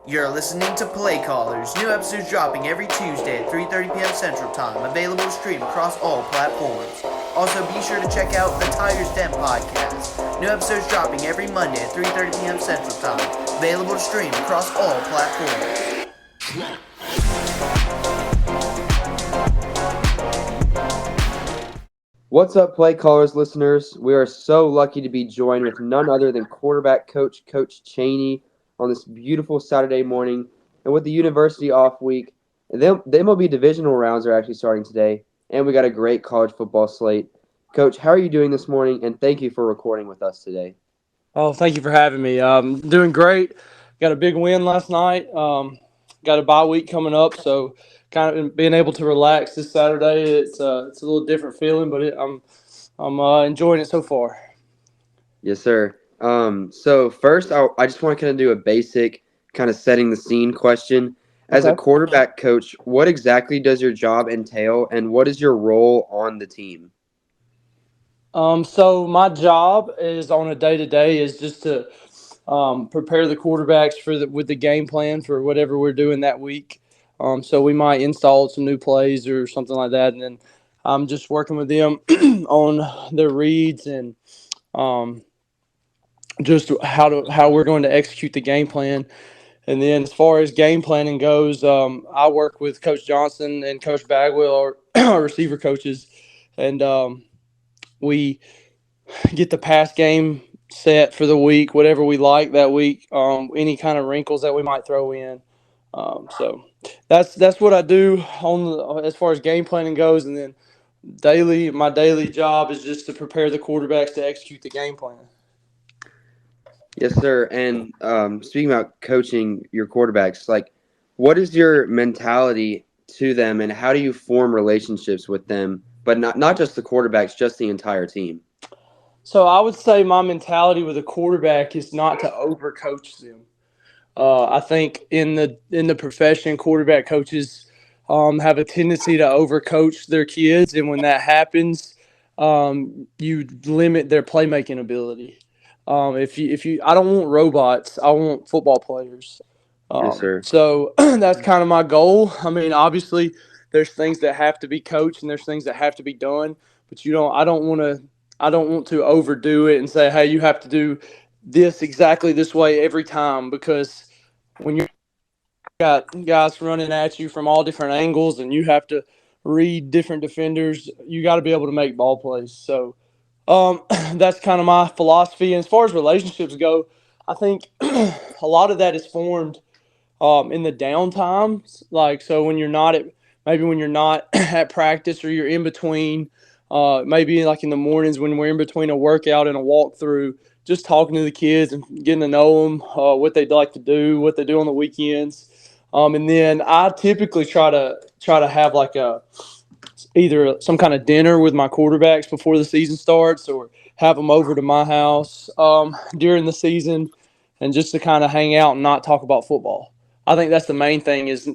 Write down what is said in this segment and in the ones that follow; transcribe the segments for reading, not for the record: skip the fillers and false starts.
You're listening to Playcallers. New episodes dropping every Tuesday at 3:30 p.m. Central Time. Available to stream across all platforms. Also, be sure to check out the Tiger's Den podcast. New episodes dropping every Monday at 3:30 p.m. Central Time. Available to stream across all platforms. What's up, Playcallers listeners? We are so lucky to be joined with none other than quarterback coach, Coach Cheaney, on this beautiful Saturday morning. And with the university off week, the MLB divisional rounds are actually starting today, and we got a great college football slate. Coach, how are you doing this morning? And thank you for recording with us today. Oh, thank you for having me. Doing great. Got a big win last night. Got a bye week coming up, so kind of being able to relax this Saturday. It's a little different feeling, but I'm enjoying it so far. Yes, sir. So first, I just want to kind of do a basic kind of setting the scene question. As a Okay. quarterback coach, what exactly does your job entail, and what is your role on the team? So my job is on a day-to-day is just to prepare the quarterbacks with the game plan for whatever we're doing that week. So we might install some new plays or something like that, and then I'm just working with them on their reads and um, just how we're going to execute the game plan. And then as far as game planning goes, I work with Coach Johnson and Coach Bagwell, our receiver coaches, and we get the pass game set for the week, whatever we like that week, any kind of wrinkles that we might throw in. So that's what I do as far as game planning goes, and then my daily job is just to prepare the quarterbacks to execute the game plan. Yes, sir. And speaking about coaching your quarterbacks, like, what is your mentality to them, and how do you form relationships with them? But not just the quarterbacks, just the entire team. So I would say my mentality with a quarterback is not to overcoach them. I think in the profession, quarterback coaches have a tendency to overcoach their kids, and when that happens, you limit their playmaking ability. I don't want robots. I want football players. Yes, sir. So that's kind of my goal. I mean, obviously, there's things that have to be coached, and there's things that have to be done. But you don't. I don't want to overdo it and say, hey, you have to do this exactly this way every time, because when you got guys running at you from all different angles and you have to read different defenders, you got to be able to make ball plays. So that's kind of my philosophy. And as far as relationships go, I think a lot of that is formed in the downtimes. Like, so when you're not at practice, or you're in between, maybe like in the mornings when we're in between a workout and a walkthrough, just talking to the kids and getting to know them, what they'd like to do, what they do on the weekends. And then I typically try to have like either some kind of dinner with my quarterbacks before the season starts, or have them over to my house during the season, and just to kind of hang out and not talk about football. I think that's the main thing, is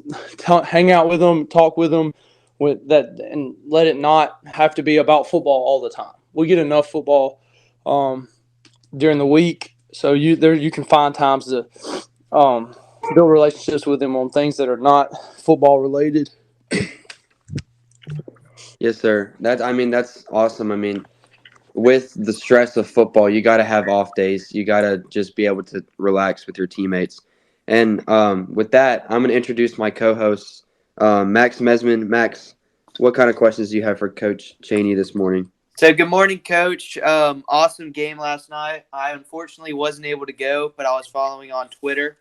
hang out with them, talk with them, with that, and let it not have to be about football all the time. We get enough football during the week, so you can find times to build relationships with them on things that are not football related. Yes, sir. That's awesome. I mean, with the stress of football, you got to have off days. You got to just be able to relax with your teammates. And with that, I'm going to introduce my co-host, Max Mesman. Max, what kind of questions do you have for Coach Cheaney this morning? So, good morning, Coach. Awesome game last night. I unfortunately wasn't able to go, but I was following on Twitter.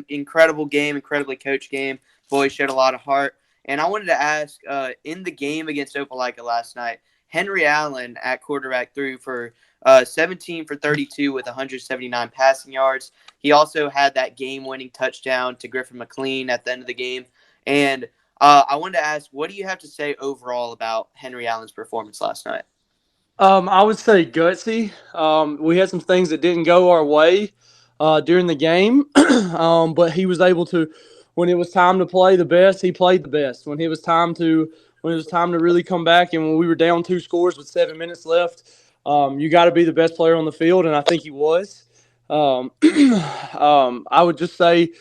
Incredible game, incredibly coached game. Boys showed a lot of heart. And I wanted to ask, in the game against Opelika last night, Henry Allen at quarterback threw for 17 for 32 with 179 passing yards. He also had that game-winning touchdown to Griffin McLean at the end of the game. And I wanted to ask, what do you have to say overall about Henry Allen's performance last night? I would say gutsy. We had some things that didn't go our way during the game, but he was able to, when it was time to play the best, he played the best. When it was time to really come back, and when we were down 2 scores with 7 minutes left, you got to be the best player on the field, and I think he was. I would just say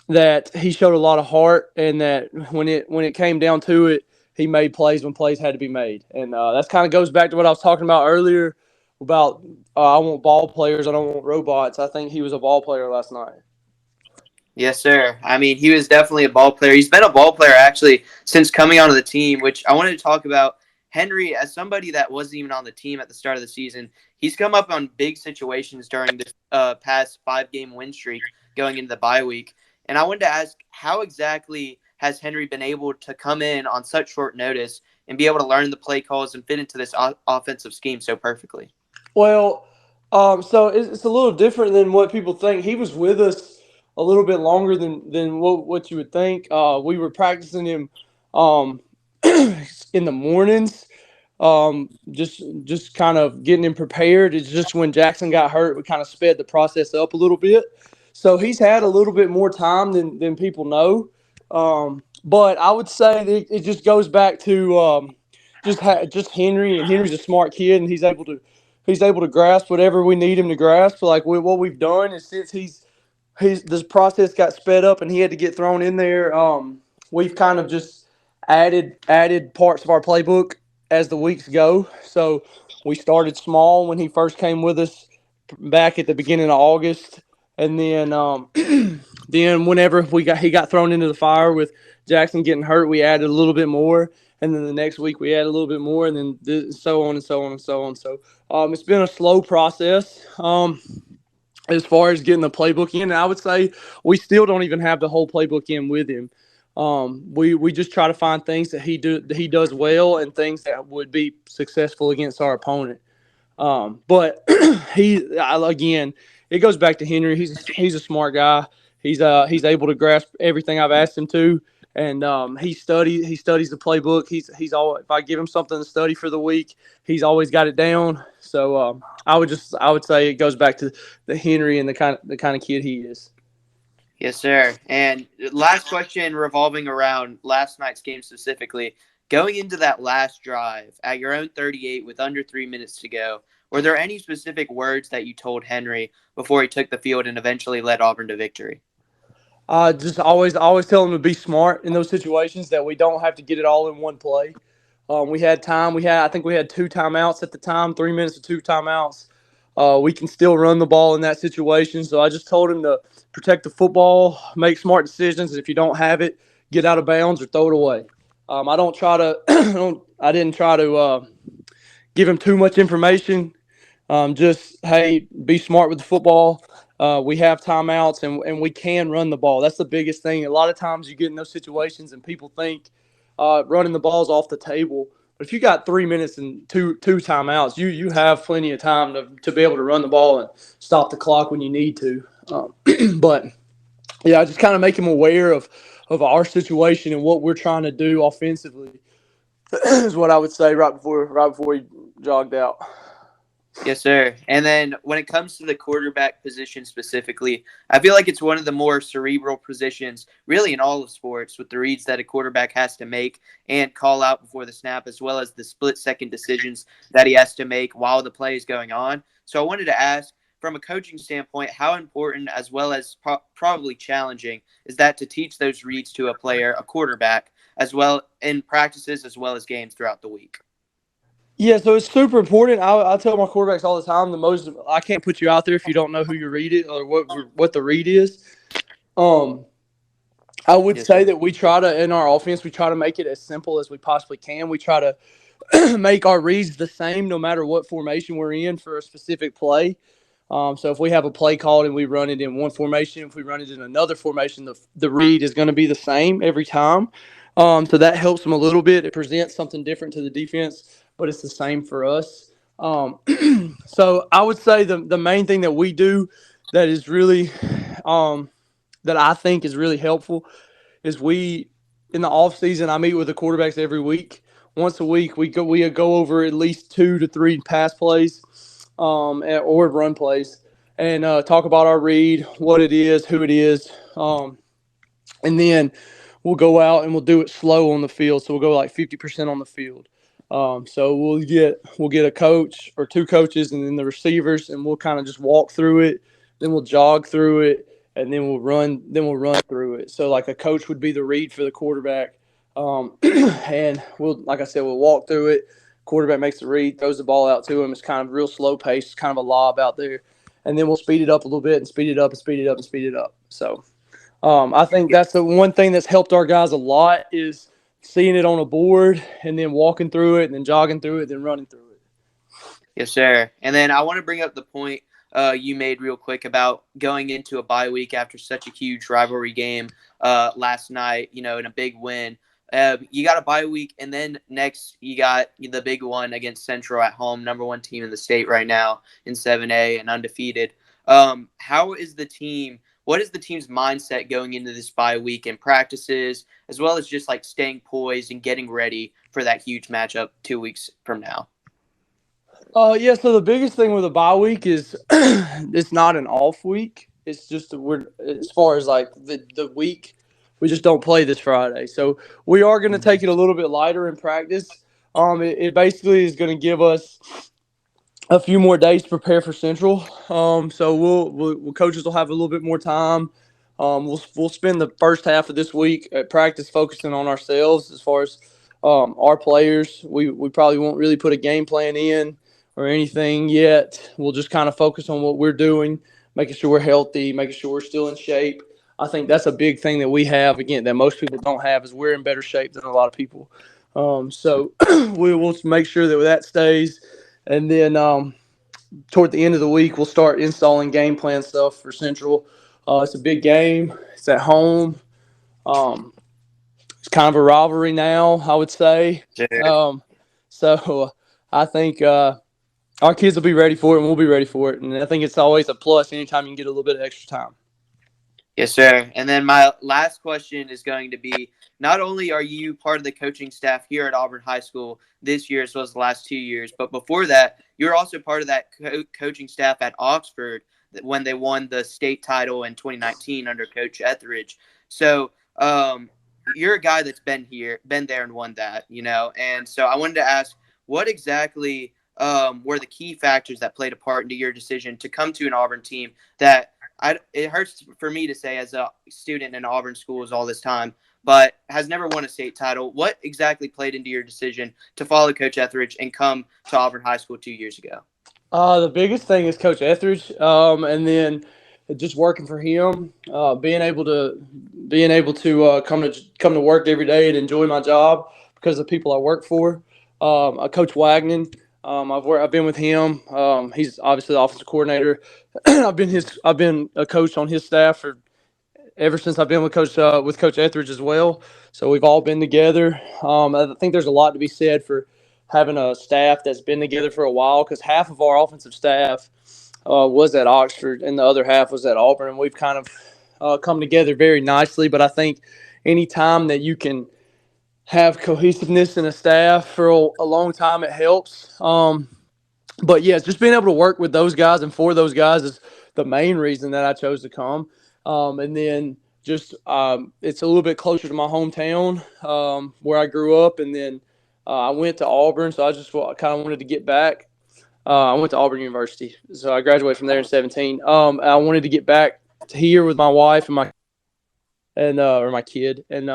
that he showed a lot of heart, and that when it came down to it, he made plays when plays had to be made. And that kind of goes back to what I was talking about earlier about I want ball players, I don't want robots. I think he was a ball player last night. Yes, sir. I mean, he was definitely a ball player. He's been a ball player actually since coming onto the team, which I wanted to talk about. Henry, as somebody that wasn't even on the team at the start of the season, he's come up on big situations during this past 5-game win streak going into the bye week. And I wanted to ask, how exactly has Henry been able to come in on such short notice and be able to learn the play calls and fit into this offensive scheme so perfectly? Well, so it's a little different than what people think. He was with us a little bit longer than what you would think. We were practicing him in the mornings, just kind of getting him prepared. It's just when Jackson got hurt, we kind of sped the process up a little bit. So he's had a little bit more time than people know. But I would say that it just goes back to just Henry, and Henry's a smart kid, and he's able to grasp whatever we need him to grasp. Like what we've done is since this process got sped up and he had to get thrown in there, we've kind of just added parts of our playbook as the weeks go. So we started small when he first came with us back at the beginning of August, and then then whenever he got thrown into the fire with Jackson getting hurt, we added a little bit more. And then the next week we add a little bit more, and then so on and so on and so on. So it's been a slow process as far as getting the playbook in. And I would say we still don't even have the whole playbook in with him. We just try to find things that he does well and things that would be successful against our opponent. But again, it goes back to Henry. He's a smart guy. He's able to grasp everything I've asked him to. And he studies the playbook. He's always, if I give him something to study for the week, he's always got it down. So I would say it goes back to the Henry and the kind of kid he is. Yes, sir. And last question revolving around last night's game specifically. Going into that last drive at your own 38 with under 3 minutes to go, were there any specific words that you told Henry before he took the field and eventually led Auburn to victory? Just always tell them to be smart in those situations, that we don't have to get it all in one play. We had time. I think we had 2 timeouts at the time, 3 minutes of 2 timeouts. We can still run the ball in that situation. So I just told him to protect the football, make smart decisions. If you don't have it, get out of bounds or throw it away. I don't try to I didn't try to give him too much information. Just, hey, be smart with the football. We have timeouts and we can run the ball. That's the biggest thing. A lot of times you get in those situations and people think running the ball's off the table. But if you got 3 minutes and two timeouts, you have plenty of time to be able to run the ball and stop the clock when you need to. But yeah, just kind of make him aware of our situation and what we're trying to do offensively is what I would say right before he jogged out. Yes, sir. And then when it comes to the quarterback position specifically, I feel like it's one of the more cerebral positions really in all of sports, with the reads that a quarterback has to make and call out before the snap, as well as the split-second decisions that he has to make while the play is going on. So I wanted to ask, from a coaching standpoint, how important as well as probably challenging is that to teach those reads to a player, a quarterback, as well in practices as well as games throughout the week? Yeah, so it's super important. I tell my quarterbacks all the time, I can't put you out there if you don't know who your read is or what the read is. I would say that we try to, in our offense, we try to make it as simple as we possibly can. We try to make our reads the same no matter what formation we're in for a specific play. So if we have a play called and we run it in one formation, if we run it in another formation, the read is going to be the same every time. So that helps them a little bit. It presents something different to the defense, but it's the same for us. So I would say the main thing that we do that is really that I think is really helpful is in the off season, I meet with the quarterbacks every week. Once a week, we go over at least 2 to 3 pass plays or run plays and talk about our read, what it is, who it is, and then we'll go out and we'll do it slow on the field. So we'll go like 50% on the field. So we'll get a coach or 2 coaches and then the receivers, and we'll kind of just walk through it then we'll jog through it, and then we'll run through it. So like a coach would be the read for the quarterback, and like I said, we'll walk through it. Quarterback makes the read, throws the ball out to him. It's kind of real slow pace, kind of a lob out there, and then we'll speed it up a little bit and speed it up and speed it up and speed it up. So I think that's the one thing that's helped our guys a lot is seeing it on a board and then walking through it and then jogging through it, then running through it. Yes, sir. And then I want to bring up the point you made real quick about going into a bye week after such a huge rivalry game last night, in a big win. You got a bye week, and then next you got the big one against Central at home, number 1 team in the state right now in 7A and undefeated. What is the team's mindset going into this bye week and practices, as well as just like staying poised and getting ready for that huge matchup 2 weeks from now? So the biggest thing with a bye week is it's not an off week. It's just as far as like the week, we just don't play this Friday. So we are going to take it a little bit lighter in practice. It basically is going to give us a few more days to prepare for Central. So we'll coaches will have a little bit more time. We'll spend the first half of this week at practice focusing on ourselves as far as our players. We probably won't really put a game plan in or anything yet. We'll just kind of focus on what we're doing, making sure we're healthy, making sure we're still in shape. I think that's a big thing that we have, again, that most people don't have, is we're in better shape than a lot of people. So we'll make sure that stays. And then toward the end of the week, we'll start installing game plan stuff for Central. It's a big game. It's at home. It's kind of a rivalry now, I would say. So I think our kids will be ready for it, and we'll be ready for it. And I think it's always a plus anytime you can get a little bit of extra time. Yes, sir. And then my last question is going to be, not only are you part of the coaching staff here at Auburn High School this year as well as the last 2 years, but before that, you're also part of that coaching staff at Oxford when they won the state title in 2019 under Coach Etheridge. So you're a guy that's been there and won that, And so I wanted to ask, what exactly were the key factors that played a part into your decision to come to an Auburn team that it hurts for me to say as a student in Auburn schools all this time, but has never won a state title? What exactly played into your decision to follow Coach Etheridge and come to Auburn High School 2 years ago? The biggest thing is Coach Etheridge, and then just working for him, being able to come to work every day and enjoy my job because of the people I work for. Coach Wagnon. I've been with him. He's obviously the offensive coordinator. I've been a coach on his staff ever since I've been with Coach Etheridge as well. So we've all been together. I think there's a lot to be said for having a staff that's been together for a while, because half of our offensive staff was at Oxford and the other half was at Auburn, and we've kind of come together very nicely. But I think any time that you can have cohesiveness in a staff for a long time, it helps. But yeah, just being able to work with those guys and for those guys is the main reason that I chose to come. And then just it's a little bit closer to my hometown where I grew up. And then I went to Auburn, so I just kind of wanted to get back. I went to Auburn University, so I graduated from there in 2017. I wanted to get back to here with my wife and my kid. And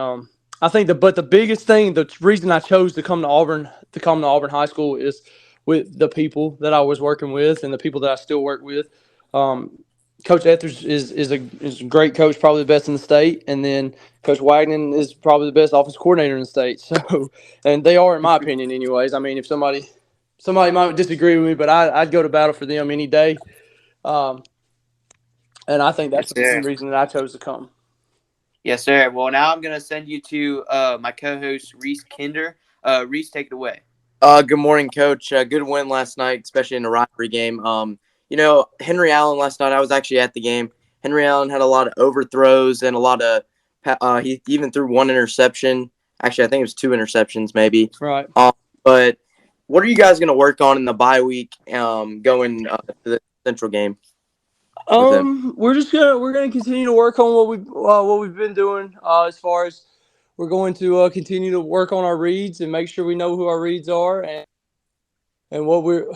I think the biggest thing, the reason I chose to come to Auburn High School is with the people that I was working with and the people that I still work with. Coach Etheridge is a great coach, probably the best in the state, and then Coach Wagnon is probably the best offensive coordinator in the state. So, and they are, in my opinion, anyways. I mean, if somebody might disagree with me, but I'd go to battle for them any day. And I think that's the main reason that I chose to come. Yes, sir. Well, now I'm going to send you to my co-host, Reese Kinder. Reese, take it away. Good morning, Coach. Good win last night, especially in a rivalry game. Henry Allen last night, I was actually at the game. Henry Allen had a lot of overthrows and a lot of he even threw one interception. Actually, I think it was 2 interceptions maybe. Right. But what are you guys going to work on in the bye week going to the Central game? We're gonna continue to work on what we've been doing. As far as we're going to continue to work on our reads and make sure we know who our reads are and what we're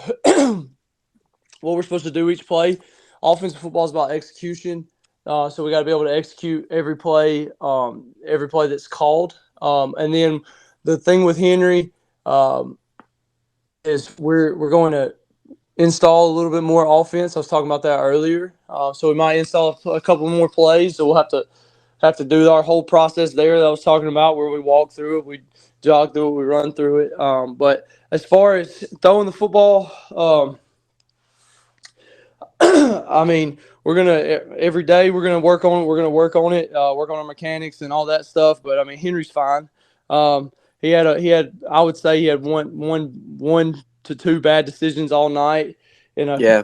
what we're supposed to do each play. offensive football is about execution. So we got to be able to execute every play that's called. And then the thing with Henry is we're going to install a little bit more offense. I was talking about that earlier. So we might install a couple more plays. So we'll have to do our whole process there that I was talking about, where we walk through it, we jog through it, we run through it. But as far as throwing the football, I mean, every day we're gonna work on it. We're gonna work on it, work on our mechanics and all that stuff. But I mean, Henry's fine. I would say he had one to two bad decisions all night, Yeah.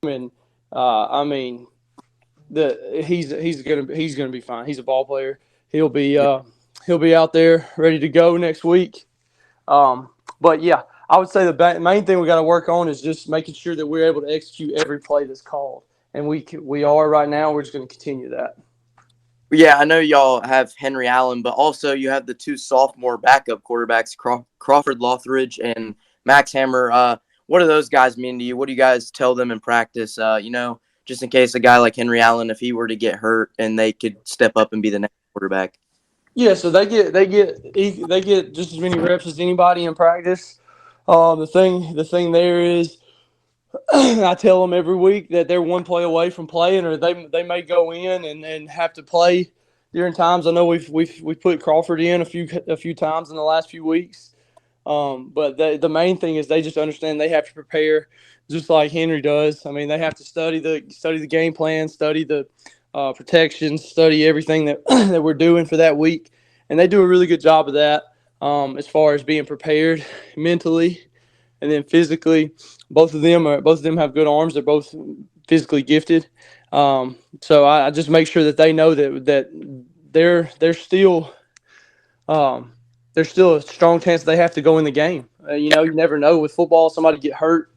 and I mean, he's gonna be fine. He's a ball player. He'll be out there ready to go next week. But yeah, I would say the main thing we got to work on is just making sure that we're able to execute every play that's called, and we are right now. We're just going to continue that. Yeah, I know y'all have Henry Allen, but also you have the two sophomore backup quarterbacks, Crawford Lothridge and Max Hammer. What do those guys mean to you? What do you guys tell them in practice? Just in case a guy like Henry Allen, if he were to get hurt, and they could step up and be the next quarterback. Yeah, so they get just as many reps as anybody in practice. The thing there is, I tell them every week that they're one play away from playing, or they may go in and have to play during times. I know we've put Crawford in a few times in the last few weeks. But the main thing is they just understand they have to prepare just like Henry does. I mean, they have to study the game plan, study the protections, study everything that that we're doing for that week, and they do a really good job of that as far as being prepared mentally and then physically. Both of them have good arms. They're both physically gifted. So I just make sure that they know that they're still. There's still a strong chance they have to go in the game. You never know with football. Somebody get hurt.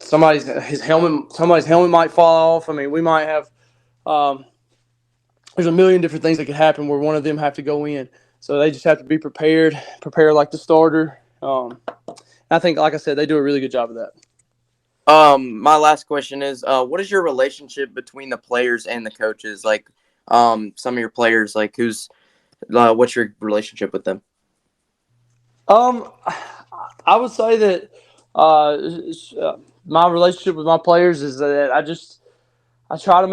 Somebody's helmet might fall off. I mean, we might have. There's a million different things that could happen where one of them have to go in. So they just have to be prepared like the starter. I think, like I said, they do a really good job of that. My last question is, what is your relationship between the players and the coaches? Like, some of your players, like what's your relationship with them? I would say that my relationship with my players is that I try to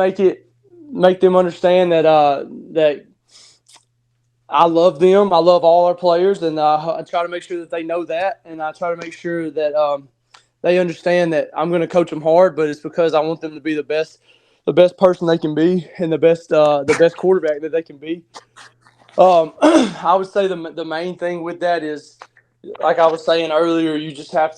make them understand that that I love them. I love all our players, and I try to make sure that they know that, and I try to make sure that they understand that I'm going to coach them hard, but it's because I want them to be the best person they can be, and the best quarterback that they can be. I would say the main thing with that is, like I was saying earlier, you have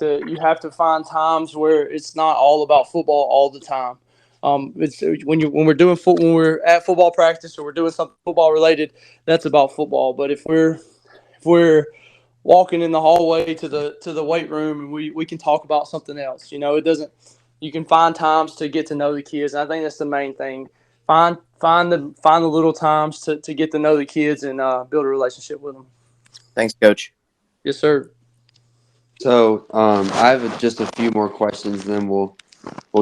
to find times where it's not all about football all the time. It's when we're at football practice or we're doing something football related, that's about football. But if we're walking in the hallway to the weight room and we can talk about something else, it doesn't. You can find times to get to know the kids. And I think that's the main thing. Find the little times to get to know the kids and build a relationship with them. Thanks, Coach. Yes, sir. So I have just a few more questions, then we'll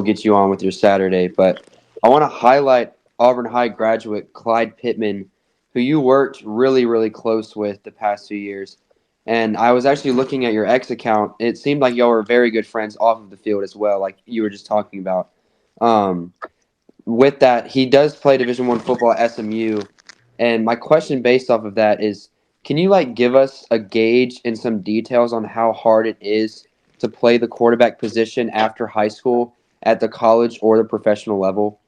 get you on with your Saturday. But I want to highlight Auburn High graduate Clyde Pittman, who you worked really, really close with the past 2 years. And I was actually looking at your X account. It seemed like y'all were very good friends off of the field as well, like you were just talking about. With that, he does play Division I football at SMU. And my question based off of that is, can you give us a gauge and some details on how hard it is to play the quarterback position after high school at the college or the professional level?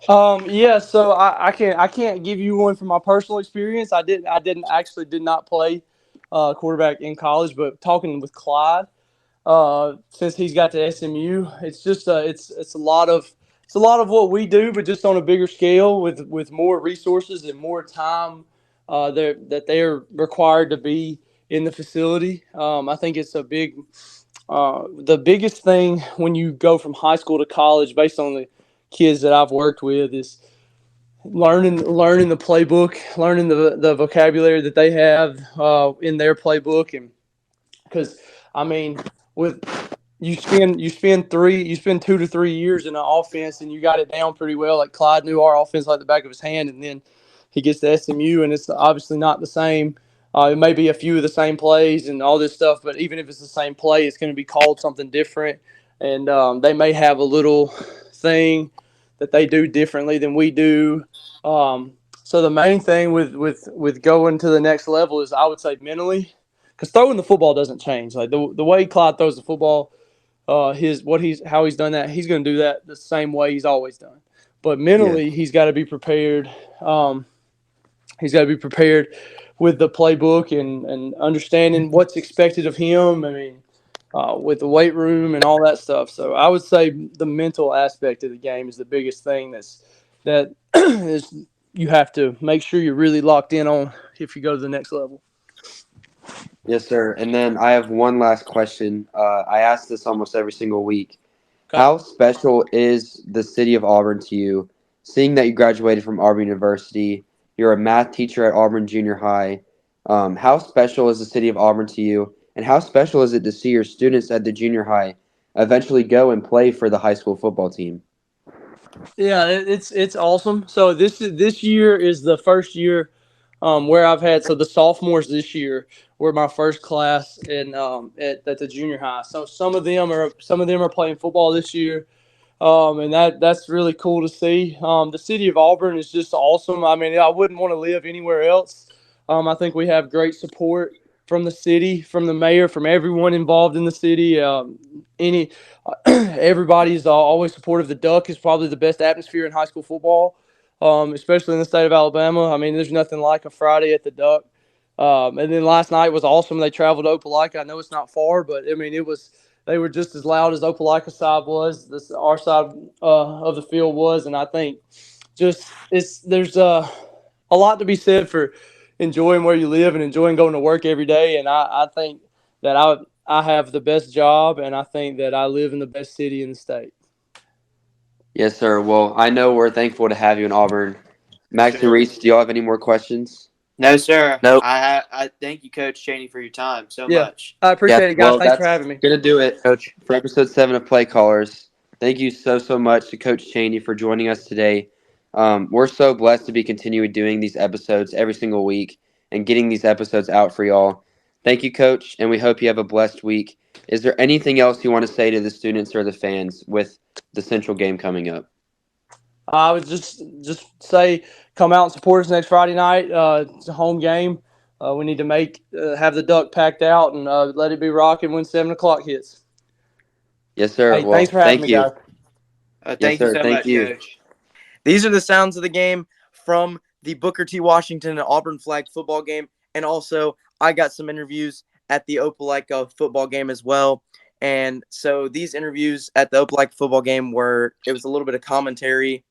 Yeah, so I can't give you one from my personal experience. I did not play quarterback in college, but talking with Clyde, since he's got to SMU, it's just it's a lot of what we do, but just on a bigger scale with more resources and more time that they're required to be in the facility. I think it's a big the biggest thing when you go from high school to college, based on the kids that I've worked with, is learning the playbook, learning the vocabulary that they have in their playbook. And because I mean, with you spend 2 to 3 years in an offense and you got it down pretty well. Like Clyde knew our offense like the back of his hand, and then he gets to SMU and it's obviously not the same. It may be a few of the same plays and all this stuff, but even if it's the same play, it's going to be called something different, and they may have a little thing that they do differently than we do. So the main thing with going to the next level is, I would say, mentally, because throwing the football doesn't change. Like the way Clyde throws the football, how he's done that, he's going to do that the same way he's always done. But mentally, he's got to be prepared. He's got to be prepared with the playbook and understanding what's expected of him. I mean, with the weight room and all that stuff. So I would say the mental aspect of the game is the biggest thing that is you have to make sure you're really locked in on if you go to the next level. Yes, sir. And then I have one last question. I ask this almost every single week. Okay. How special is the city of Auburn to you? Seeing that you graduated from Auburn University, you're a math teacher at Auburn Junior High. How special is the city of Auburn to you? And how special is it to see your students at the junior high eventually go and play for the high school football team? Yeah, it's awesome. So this year is the first year where I've had, so the sophomores this year were my first class in at the junior high. So some of them are playing football this year, and that's really cool to see. The city of Auburn is just awesome. I mean, I wouldn't want to live anywhere else. I think we have great support from the city, from the mayor, from everyone involved in the city. Everybody's always supportive. The Duck is probably the best atmosphere in high school football, especially in the state of Alabama. I mean, there's nothing like a Friday at the Duck. And then last night was awesome. They traveled to Opelika. I know it's not far, but I mean, they were just as loud as Opelika's side was. Our side of the field was, and I think there's a lot to be said for enjoying where you live and enjoying going to work every day. And I think that I have the best job, and I think that I live in the best city in the state. Yes, sir. Well, I know we're thankful to have you in Auburn. Max and Reese, do y'all have any more questions? No, sir. Nope. I thank you, Coach Cheaney, for your time so much. I appreciate it, guys. Well, Thanks for having me. Gonna do it, Coach. for episode 7 of Playcallers. Thank you so much to Coach Cheaney for joining us today. We're so blessed to be continuing doing these episodes every single week and getting these episodes out for y'all. Thank you, Coach, and we hope you have a blessed week. Is there anything else you want to say to the students or the fans with the Central game coming up? I would just say come out and support us next Friday night. It's a home game. We need to have the Duck packed out and let it be rocking when 7 o'clock hits. Yes, sir. Hey, thanks for having me, guys. Thank you so much, Coach. These are the sounds of the game from the Booker T. Washington and Auburn flag football game. And also, I got some interviews at the Opelika football game as well. And so these interviews at the Opelika football game it was a little bit of commentary.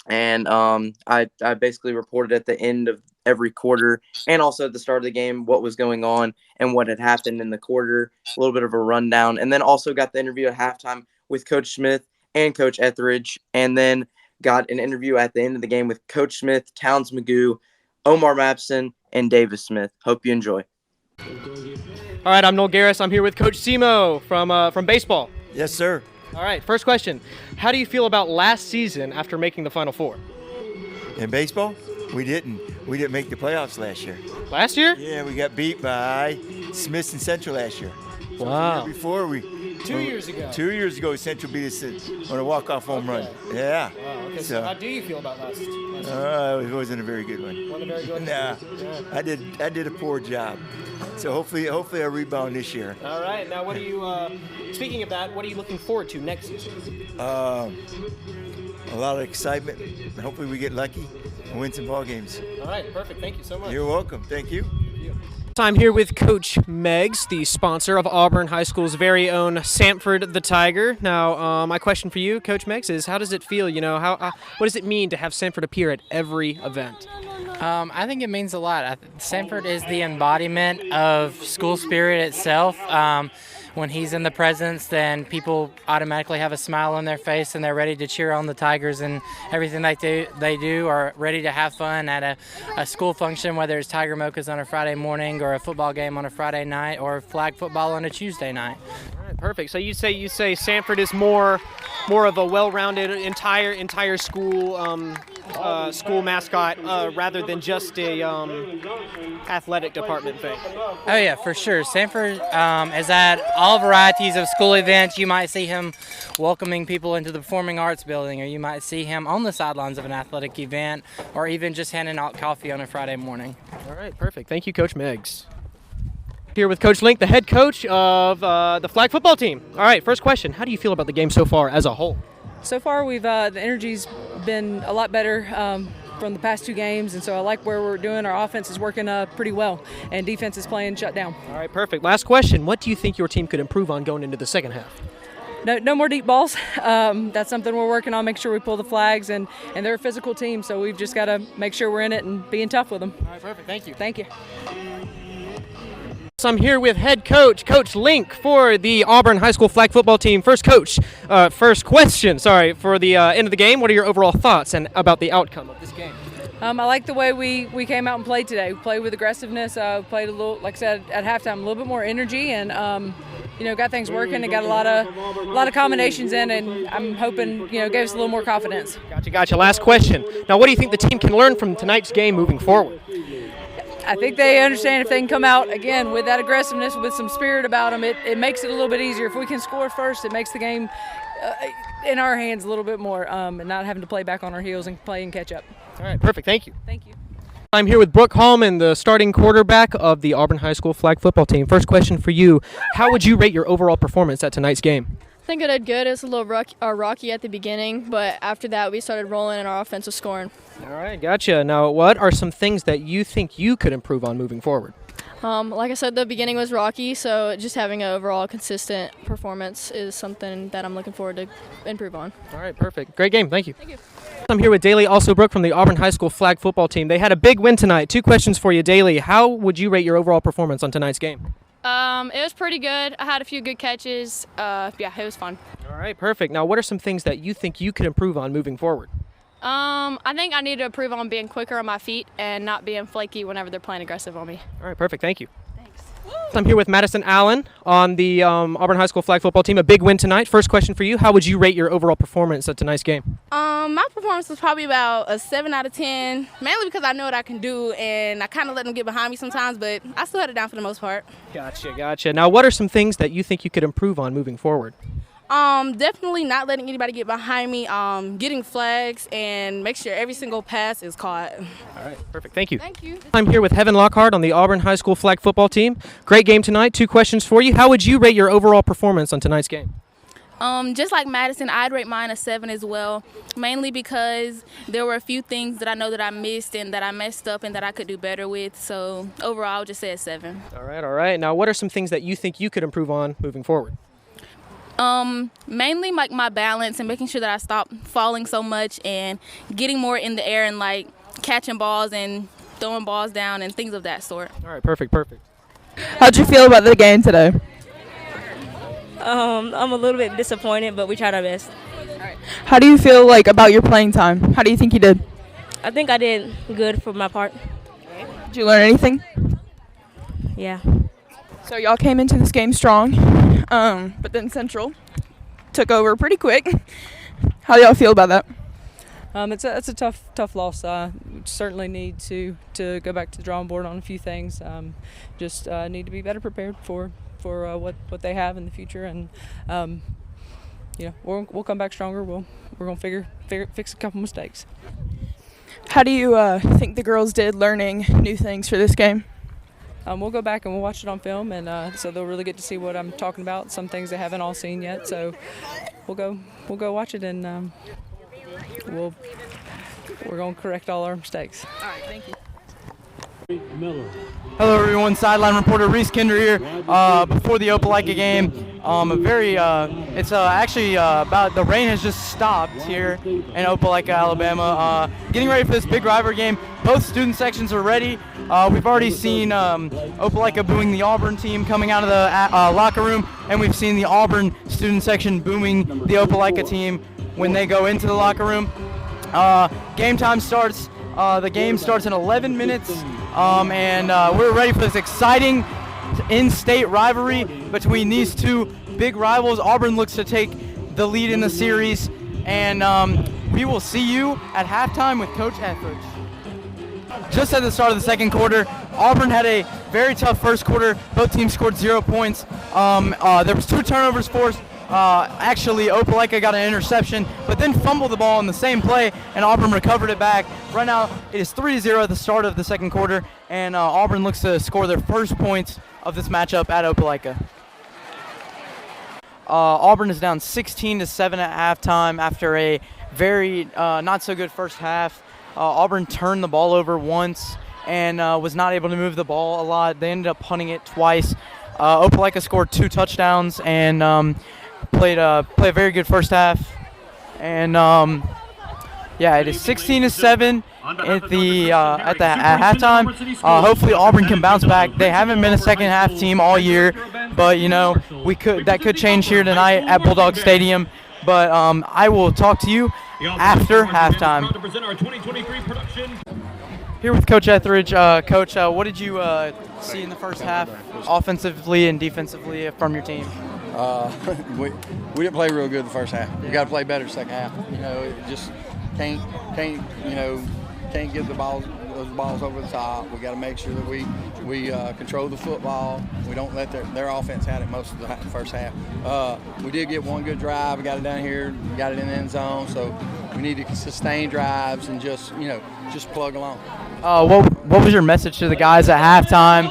And I basically reported at the end of every quarter and also at the start of the game what was going on and what had happened in the quarter, a little bit of a rundown. And then also got the interview at halftime with Coach Smith and Coach Etheridge. And then got an interview at the end of the game with Coach Smith, Towns Magoo, Omar Mapson, and Davis Smith. Hope you enjoy. All right, I'm Noel Garris. I'm here with Coach Simo from baseball. Yes, sir. All right, first question. How do you feel about last season after making the Final Four? In baseball, we didn't make the playoffs last year. Last year? Yeah, we got beat by Smith and Central last year. So Wow. the year before 2 years ago. 2 years ago, Central beat us on a walk-off home run. Yeah. Wow, okay, so how do you feel about last season? It wasn't a very good one. Wasn't a very good one? Nah, Yeah. I did a poor job. So hopefully I rebound this year. All right, now what are you, speaking of that, what are you looking forward to next season? A lot of excitement. Hopefully we get lucky and win some ball games. All right, perfect. Thank you so much. You're welcome. Thank you. I'm here with Coach Meggs, the sponsor of Auburn High School's very own Sanford the Tiger. Now, my question for you, Coach Meggs, is how does it feel? You know, what does it mean to have Sanford appear at every event? I think it means a lot. Sanford is the embodiment of school spirit itself. When he's in the presence, then people automatically have a smile on their face and they're ready to cheer on the Tigers, and everything they do are ready to have fun at a school function, whether it's Tiger Mochas on a Friday morning or a football game on a Friday night or flag football on a Tuesday night. All right, perfect. So you say Sanford is more of a well-rounded entire school school mascot rather than just a athletic department thing. Oh yeah, for sure. Sanford is at all varieties of school events. You might see him welcoming people into the Performing Arts Building, or you might see him on the sidelines of an athletic event, or even just handing out coffee on a Friday morning. All right, perfect. Thank you, Coach Meggs. Here with Coach Link, the head coach of the flag football team. All right, first question. How do you feel about the game so far as a whole? So far, the energy's been a lot better from the past 2 games, and so I like where we're doing. Our offense is working pretty well, and defense is playing shut down. All right, perfect. Last question. What do you think your team could improve on going into the second half? No more deep balls. That's something we're working on, make sure we pull the flags, and they're a physical team, so we've just got to make sure we're in it and being tough with them. All right, perfect. Thank you. Thank you. So I'm here with head coach, Coach Link, for the Auburn High School flag football team. First question, for the end of the game. What are your overall thoughts and about the outcome of this game? I like the way we came out and played today. We played with aggressiveness. Played a little, like I said, at halftime, a little bit more energy, and got things working and got a lot of combinations in, and I'm hoping gave us a little more confidence. Gotcha. Last question. Now, what do you think the team can learn from tonight's game moving forward? I think they understand if they can come out again with that aggressiveness, with some spirit about them, it makes it a little bit easier. If we can score first, it makes the game in our hands a little bit more, and not having to play back on our heels and play and catch up. All right, perfect. Thank you. Thank you. I'm here with Brooke Hallman, the starting quarterback of the Auburn High School flag football team. First question for you. How would you rate your overall performance at tonight's game? I think I did good. It was a little rocky at the beginning, but after that we started rolling in our offensive scoring. All right, gotcha. Now, what are some things that you think you could improve on moving forward? Like I said, the beginning was rocky, so just having an overall consistent performance is something that I'm looking forward to improve on. All right, perfect. Great game. Thank you. Thank you. I'm here with Daly Alsobrook from the Auburn High School flag football team. They had a big win tonight. 2 questions for you, Daly. How would you rate your overall performance on tonight's game? It was pretty good. I had a few good catches. It was fun. All right, perfect. Now, what are some things that you think you could improve on moving forward? I think I need to improve on being quicker on my feet and not being flaky whenever they're playing aggressive on me. All right, perfect. Thank you. Thanks. I'm here with Madison Allen on the Auburn High School flag football team. A big win tonight. First question for you. How would you rate your overall performance at tonight's game? My performance was probably about a 7 out of 10, mainly because I know what I can do, and I kind of let them get behind me sometimes, but I still had it down for the most part. Gotcha. Now, what are some things that you think you could improve on moving forward? Definitely not letting anybody get behind me, getting flags, and make sure every single pass is caught. All right, perfect. Thank you. Thank you. I'm here with Heaven Lockhart on the Auburn High School flag football team. Great game tonight. 2 questions for you. How would you rate your overall performance on tonight's game? Just like Madison, I'd rate mine a 7 as well, mainly because there were a few things that I know that I missed and that I messed up and that I could do better with. So overall, I'll just say a 7. All right. Now, what are some things that you think you could improve on moving forward? Mainly like my balance and making sure that I stop falling so much and getting more in the air and like catching balls and throwing balls down and things of that sort. All right, perfect. How'd you feel about the game today? I'm a little bit disappointed, but we tried our best. How do you feel like about your playing time? How do you think you did? I think I did good for my part. Did you learn anything? Yeah. So y'all came into this game strong, but then Central took over pretty quick. How do y'all feel about that? It's a tough loss. We certainly need to go back to the drawing board on a few things. Just need to be better prepared for what they have in the future, and we'll come back stronger. We're gonna fix a couple mistakes. How do you think the girls did learning new things for this game? We'll go back and we'll watch it on film, and so they'll really get to see what I'm talking about. Some things they haven't all seen yet, so we'll go watch it, and we're gonna correct all our mistakes. All right, thank you. Hello everyone, sideline reporter Reese Kinder here. Before the Opelika game, it's actually about the rain has just stopped here in Opelika, Alabama. Getting ready for this big rivalry game. Both student sections are ready. We've already seen Opelika booing the Auburn team coming out of the locker room, and we've seen the Auburn student section booming the Opelika team when they go into the locker room. Game time starts. The game starts in 11 minutes, and we're ready for this exciting in-state rivalry between these two big rivals. Auburn looks to take the lead in the series, and we will see you at halftime with Coach Etheridge. Just at the start of the second quarter, Auburn had a very tough first quarter. Both teams scored 0 points. There was 2 turnovers forced. Actually, Opelika got an interception, but then fumbled the ball in the same play, and Auburn recovered it back. Right now, it is 3-0 at the start of the second quarter, and Auburn looks to score their first points of this matchup at Opelika. Auburn is down 16-7 at halftime after a very not so good first half. Auburn turned the ball over once and was not able to move the ball a lot. They ended up punting it twice. Opelika scored 2 touchdowns and played a very good first half. And yeah, it is 16-7 at halftime. Hopefully Auburn can bounce back. They haven't been a second half team all year, but you know that could change here tonight at Bulldog Stadium. But I will talk to you after halftime. Here with Coach Etheridge. Coach, what did you see in the first half, offensively and defensively, from your team? We didn't play real good the first half. We got to play better second half. You know, it just can't get those balls over the top. We got to make sure that we control the football. We don't let their offense had it most of the first half. We did get one good drive. We got it down here, got it in the end zone. So we need to sustain drives and just plug along. What was your message to the guys at halftime?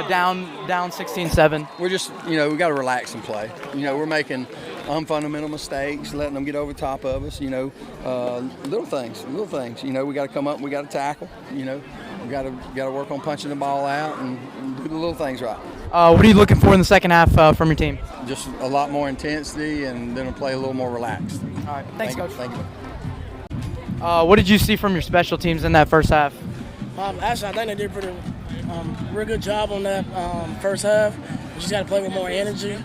Down 16-7. We're just we got to relax and play. We're making unfundamental mistakes, letting them get over the top of us. Little things. We got to come up and we got to tackle. We got to work on punching the ball out and do the little things right. What are you looking for in the second half from your team? Just a lot more intensity, and then we'll play a little more relaxed. All right, thanks, Coach. Thank you. What did you see from your special teams in that first half? Actually, I think they did pretty real good job on that first half. We just got to play with more energy,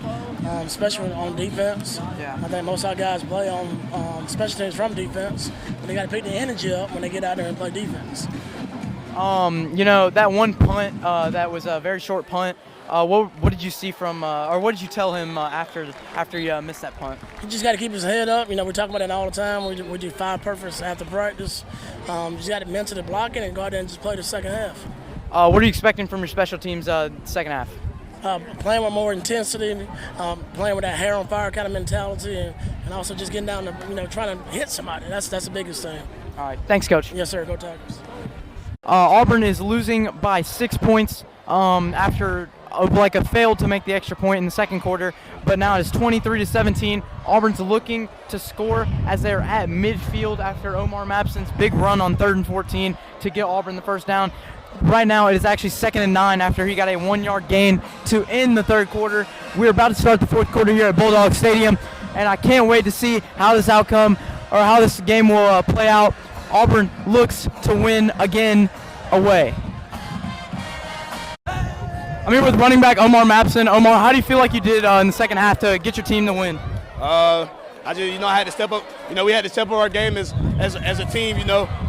especially on defense. Yeah. I think most of our guys play on special teams from defense, but they got to pick the energy up when they get out there and play defense. That one punt, that was a very short punt. What did you see from, or what did you tell him after you missed that punt? He just got to keep his head up. We talk about that all the time. We do 5 perfects after practice. Just got to mentally block it and go out there and just play the second half. What are you expecting from your special teams second half? Playing with more intensity, playing with that hair on fire kind of mentality, and also just getting down to trying to hit somebody. That's the biggest thing. All right, thanks, Coach. Yes, sir. Go Tigers. Auburn is losing by 6 points after Opelika failed to make the extra point in the second quarter, but now it's 23-17. Auburn's looking to score as they're at midfield after Omar Mapson's big run on 3rd and 14 to get Auburn the first down. Right now it is actually 2nd and 9 after he got a 1-yard gain to end the third quarter. We're about to start the fourth quarter here at Bulldog Stadium, and I can't wait to see how this game will play out. Auburn looks to win again away. I'm here with running back Omar Mapson. Omar, how do you feel like you did in the second half to get your team to win? I had to step up. We had to step up our game as a team.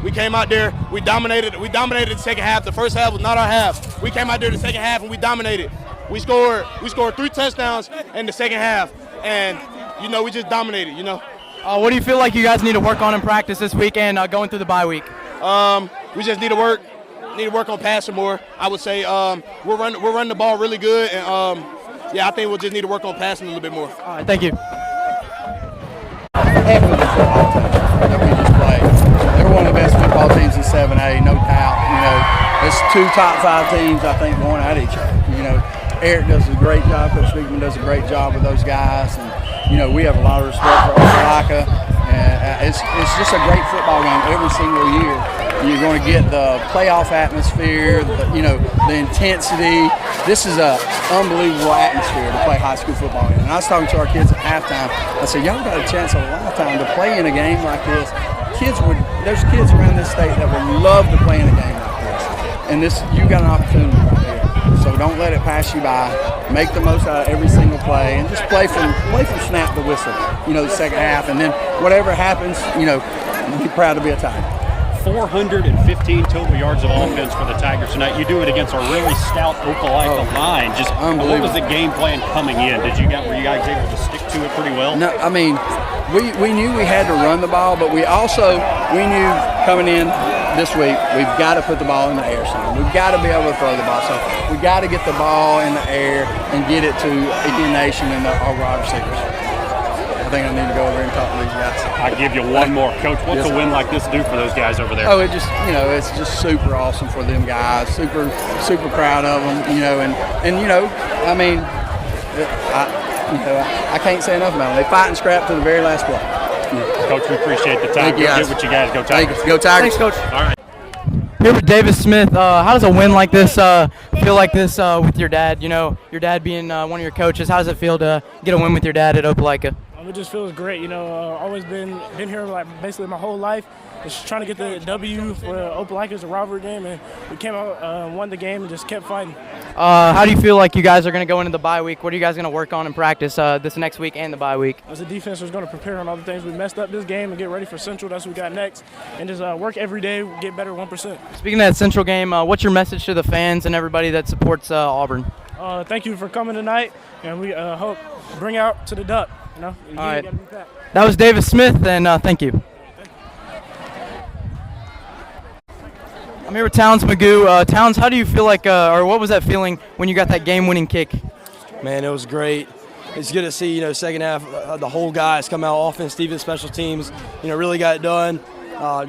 We came out there, we dominated the second half. The first half was not our half. We came out there the second half and we dominated. We scored 3 touchdowns in the second half, and we just dominated. What do you feel like you guys need to work on in practice this week and going through the bye week? We just need to work on passing more. I would say we're running the ball really good, and I think we'll just need to work on passing a little bit more. All right, thank you. Heck of a football team that we just played. They're one of the best football teams in 7A, no doubt. It's 2 top 5 teams, I think, going at each other. Eric does a great job. Coach Speakman does a great job with those guys, and we have a lot of respect for Opelika. And it's just a great football game every single year. You're going to get the playoff atmosphere, the intensity. This is an unbelievable atmosphere to play high school football in. And I was talking to our kids at halftime. I said, y'all got a chance of a lifetime to play in a game like this. There's kids around this state that would love to play in a game like this. And you got an opportunity right here. So don't let it pass you by. Make the most out of every single play, and just play from snap to whistle. The second half, and then whatever happens, be proud to be a Tiger. 415 total yards of offense for the Tigers tonight. You do it against a really stout Opelika line. Just what was the game plan coming in? Were you guys able to stick to it pretty well? No, I mean, we knew we had to run the ball, but we knew coming in this week, we've got to put the ball in the air son. We've got to be able to throw the ball. So we've got to get the ball in the air and get it to Indian Nation and our wide receivers. I think I need to go over and talk to these guys. I'll give you one more. Coach, what's a win like this do for those guys over there? Oh, it's just super awesome for them guys. Super proud of them, I mean, I can't say enough about them. They fight and scrap to the very last play. Coach, we appreciate the time. Thank you, guys. Get what you guys. Go Tigers. Go Tigers. Thanks, Coach. All right. Here with Davis Smith. How does a win like this feel like this with your dad? You know, your dad being one of your coaches. How does it feel to get a win with your dad at Opelika? It just feels great. Always been here like basically my whole life. Just trying to get the W for Opelika. It's a rivalry game, and we came out, won the game, and just kept fighting. How do you feel like you guys are going to go into the bye week? What are you guys going to work on in practice this next week and the bye week? As a defense, we're going to prepare on all the things we messed up this game and get ready for Central. That's what we got next, and just work every day, get better 1%. Speaking of that Central game, what's your message to the fans and everybody that supports Auburn? Thank you for coming tonight, and we hope bring out to the duck. All right. That was Davis Smith, and thank you. I'm here with Towns Magoo. Towns, how do you feel like, or what was that feeling when you got that game-winning kick? Man, it was great. It's good to see, second half, the whole guys come out, offense, defense, special teams, really got it done.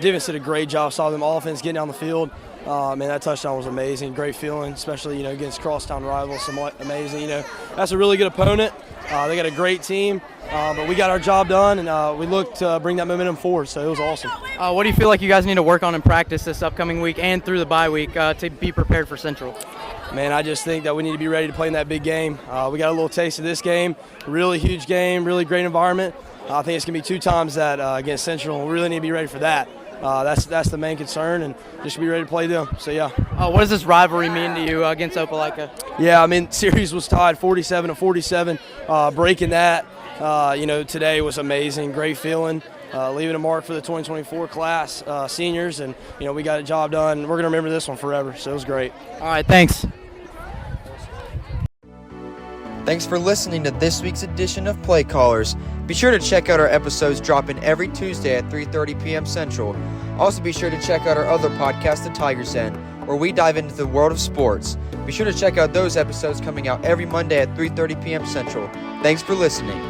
Defense did a great job, saw them offense getting down the field. Man, that touchdown was amazing. Great feeling, especially, against crosstown rivals, somewhat amazing. That's a really good opponent. They got a great team, but we got our job done, and we looked to bring that momentum forward, so it was awesome. What do you feel like you guys need to work on in practice this upcoming week and through the bye week to be prepared for Central? Man, I just think that we need to be ready to play in that big game. We got a little taste of this game, really huge game, really great environment. I think it's going to be 2 times that against Central, and we really need to be ready for that. That's the main concern, and just be ready to play them. So, yeah. What does this rivalry mean to you against Opelika? Yeah, I mean, series was tied 47-47. Breaking that, today was amazing. Great feeling. Leaving a mark for the 2024 class seniors, and, we got a job done. We're going to remember this one forever, so it was great. All right, thanks. Thanks for listening to this week's edition of Playcallers. Be sure to check out our episodes dropping every Tuesday at 3:30 p.m. Central. Also be sure to check out our other podcast, The Tiger's Den, where we dive into the world of sports. Be sure to check out those episodes coming out every Monday at 3:30 p.m. Central. Thanks for listening.